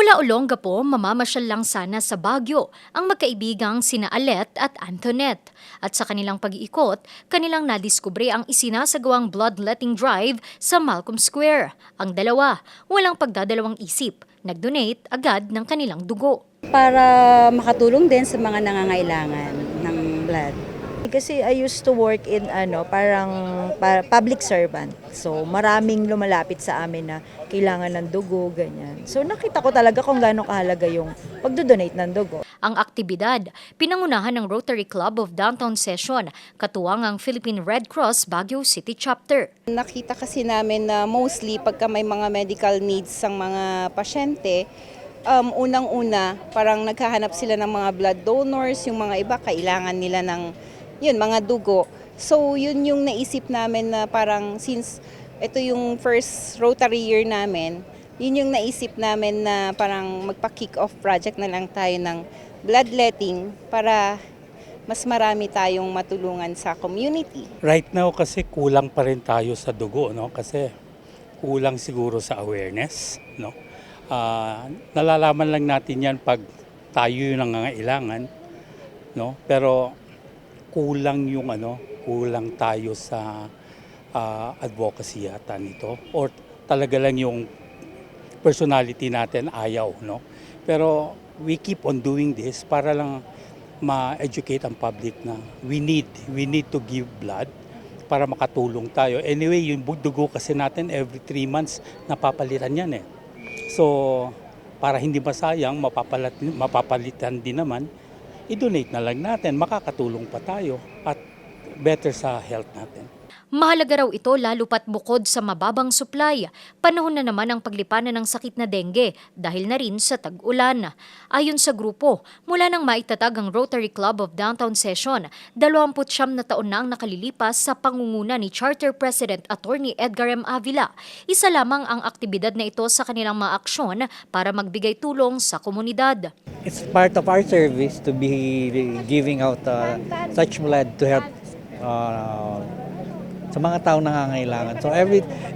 Mula Olongapo, mamamasyal lang sana sa Baguio ang magkaibigang sina Alet at Antoinette. At sa kanilang pag-iikot, kanilang nadiskubre ang isinasagawang bloodletting drive sa Malcolm Square. Ang dalawa, walang pagdadalawang isip, nag-donate agad ng kanilang dugo. Para makatulong din sa mga nangangailangan ng blood. Kasi I used to work in public servant. So maraming lumalapit sa amin na kailangan ng dugo, ganyan. So nakita ko talaga kung gaano kahalaga yung pagdodonate ng dugo. Ang aktibidad, pinangunahan ng Rotary Club of Downtown Session, katuwang ang Philippine Red Cross Baguio City Chapter. Nakita kasi namin na mostly pagka may mga medical needs ang mga pasyente, unang-una parang naghahanap sila ng mga blood donors, yung mga iba kailangan nila ng mga dugo. So yun yung naisip namin na parang since ito yung first Rotary year namin, yun yung naisip namin na parang magpa-kick off project na lang tayo ng bloodletting para mas marami tayong matulungan sa community. Right now kasi kulang pa rin tayo sa dugo, no? Kasi kulang siguro sa awareness, no? Nalalaman lang natin 'yan pag tayo yung nangangailangan, no? Pero kulang tayo sa advocacy yata nito, or talaga lang yung personality natin ayaw, no? Pero we keep on doing this para lang ma-educate ang public na we need to give blood para makatulong tayo. Anyway, yung dugo kasi natin every 3 months napapalitan yan eh. So, para hindi masayang, mapapalitan din naman, i-donate na lang natin, makakatulong pa tayo at better sa health natin. Mahalaga raw ito lalo pat bukod sa mababang supply. Panahon na naman ang paglipanan ng sakit na dengue dahil na rin sa tag-ulan. Ayon sa grupo, mula nang maitatag ang Rotary Club of Downtown Session, 29 na taon na ang nakalilipas sa pangunguna ni Charter President Attorney Edgar M. Avila. Isa lamang ang aktibidad na ito sa kanilang mga aksyon para magbigay tulong sa komunidad. It's part of our service to be giving out such blood to help sa mga tao nangangailangan. So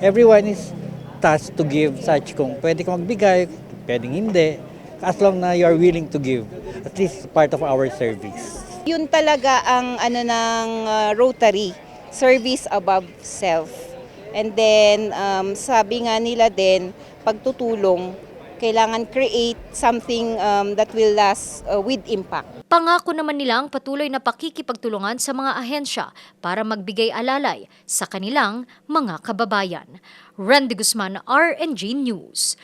everyone is tasked to give such, kung pwede ka magbigay, pwedeng hindi, as long na you are willing to give. At least part of our service. Yun talaga ang ng Rotary, service above self. And then sabi nga nila din, pagtutulong, kailangan create something that will last with impact. Pangako naman nila ang patuloy na pakikipagtulungan sa mga ahensya para magbigay alalay sa kanilang mga kababayan. Randy Guzman, RNG News.